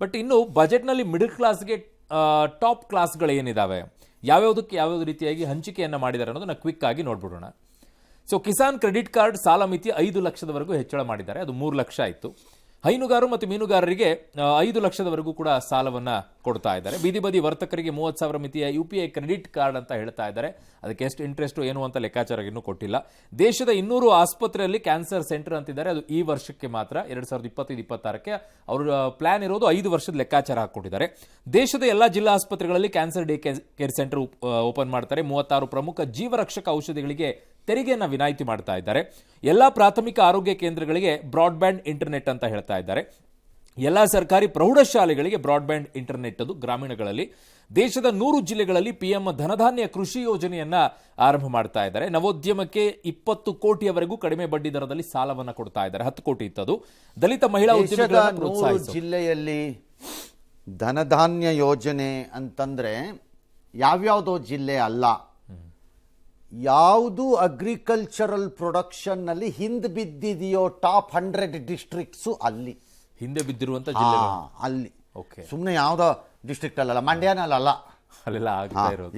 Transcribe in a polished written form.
But ಇನ್ನು ಬಜೆಟ್ನಲ್ಲಿ middle ಕ್ಲಾಸ್ಗೆ ಟಾಪ್ ಕ್ಲಾಸ್ಗಳು ಏನಿದಾವೆ, ಯಾವ್ಯಾವುದಕ್ಕೆ ಯಾವ್ಯಾವ ರೀತಿಯಾಗಿ ಹಂಚಿಕೆಯನ್ನು ಮಾಡಿದ್ದಾರೆ ಅನ್ನೋದನ್ನ ಕ್ವಿಕ್ ಆಗಿ ನೋಡ್ಬಿಡೋಣ. ಸೊ ಕಿಸಾನ್ ಕ್ರೆಡಿಟ್ ಕಾರ್ಡ್ ಸಾಲ ಮಿತಿ 5 ಲಕ್ಷದವರೆಗೂ ಹೆಚ್ಚಳ ಮಾಡಿದ್ದಾರೆ. ಅದು 3 ಲಕ್ಷ ಇತ್ತು. ಹೈನುಗಾರು ಮತ್ತು ಮೀನುಗಾರರಿಗೆ 5 ಲಕ್ಷದವರೆಗೂ ಕೂಡ ಸಾಲವನ್ನ ಕೊಡ್ತಾ ಇದ್ದಾರೆ. ಬೀದಿ ಬದಿ ವರ್ತಕರಿಗೆ 30,000 ಮಿತಿಯ UPI ಕ್ರೆಡಿಟ್ ಕಾರ್ಡ್ ಅಂತ ಹೇಳ್ತಾ ಇದ್ದಾರೆ. ಅದಕ್ಕೆ ಎಷ್ಟು ಇಂಟ್ರೆಸ್ಟ್ ಏನು ಅಂತ ಲೆಕ್ಕಾಚಾರ ಇನ್ನೂ ಕೊಟ್ಟಿಲ್ಲ. ದೇಶದ 200 ಆಸ್ಪತ್ರೆಯಲ್ಲಿ ಕ್ಯಾನ್ಸರ್ ಸೆಂಟರ್ ಅಂತಿದ್ದಾರೆ. ಅದು ಈ ವರ್ಷಕ್ಕೆ ಮಾತ್ರ 2025-26ಕ್ಕೆ ಅವರ ಪ್ಲಾನ್ ಇರೋದು 5 ವರ್ಷದ ಲೆಕ್ಕಾಚಾರ ಹಾಕೊಂಡಿದ್ದಾರೆ. ದೇಶದ ಎಲ್ಲಾ ಜಿಲ್ಲಾ ಆಸ್ಪತ್ರೆಗಳಲ್ಲಿ cancer day care centre open ಮಾಡ್ತಾರೆ. 36 ಪ್ರಮುಖ ಜೀವರಕ್ಷಕ ಔಷಧಿಗಳಿಗೆ ತೆರಿಗೆಯನ್ನು ವಿನಾಯಿತಿ ಮಾಡ್ತಾ ಇದ್ದಾರೆ. ಎಲ್ಲಾ ಪ್ರಾಥಮಿಕ ಆರೋಗ್ಯ ಕೇಂದ್ರಗಳಿಗೆ ಬ್ರಾಡ್ಬ್ಯಾಂಡ್ ಇಂಟರ್ನೆಟ್ ಅಂತ ಹೇಳ್ತಾ ಇದ್ದಾರೆ. ಎಲ್ಲ ಸರ್ಕಾರಿ ಪ್ರೌಢಶಾಲೆಗಳಿಗೆ ಬ್ರಾಡ್ಬ್ಯಾಂಡ್ ಇಂಟರ್ನೆಟ್ ಅದು ಗ್ರಾಮೀಣಗಳಲ್ಲಿ. ದೇಶದ 100 ಜಿಲ್ಲೆಗಳಲ್ಲಿ PM ಧನಧಾನ್ಯ ಕೃಷಿ ಯೋಜನೆಯನ್ನ ಆರಂಭ ಮಾಡ್ತಾ ಇದ್ದಾರೆ. ನವೋದ್ಯಮಕ್ಕೆ 20 ಕೋಟಿಯವರೆಗೂ ಕಡಿಮೆ ಬಡ್ಡಿ ದರದಲ್ಲಿ ಸಾಲವನ್ನ ಕೊಡ್ತಾ ಇದ್ದಾರೆ. 10 ಕೋಟಿ ಇತ್ತದು. ದಲಿತ ಮಹಿಳಾ ಉದ್ಯಮಿಗಳನ್ನು ಪ್ರೋತ್ಸಾಹಿಸಿ ಜಿಲ್ಲೆಯಲ್ಲಿ ಧನಧಾನ್ಯ ಯೋಜನೆ ಅಂತಂದ್ರೆ ಯಾವ್ಯಾವುದೋ ಜಿಲ್ಲೆ ಅಲ್ಲ, ಯಾವುದು ಅಗ್ರಿಕಲ್ಚರಲ್ ಪ್ರೊಡಕ್ಷನ್ ನಲ್ಲಿ ಹಿಂದೆ ಬಿದ್ದಿದೆಯೋ ಟಾಪ್ 100 ಡಿಸ್ಟ್ರಿಕ್ಟ್ಸು ಅಲ್ಲಿ ಹಿಂದೆ ಬಿದ್ದಿರುವಂತ ಜಿಲ್ಲೆ ಅಲ್ಲಿ. ಸುಮ್ಮನೆ ಯಾವ್ದೋ ಡಿಸ್ಟ್ರಿಕ್ಟ್ ಅಲ್ಲ, ಮಂಡ್ಯನಲ್ಲ, ಅಲ್ಲೆಲ್ಲ ಆಗ್ತಾ ಇರೋದು.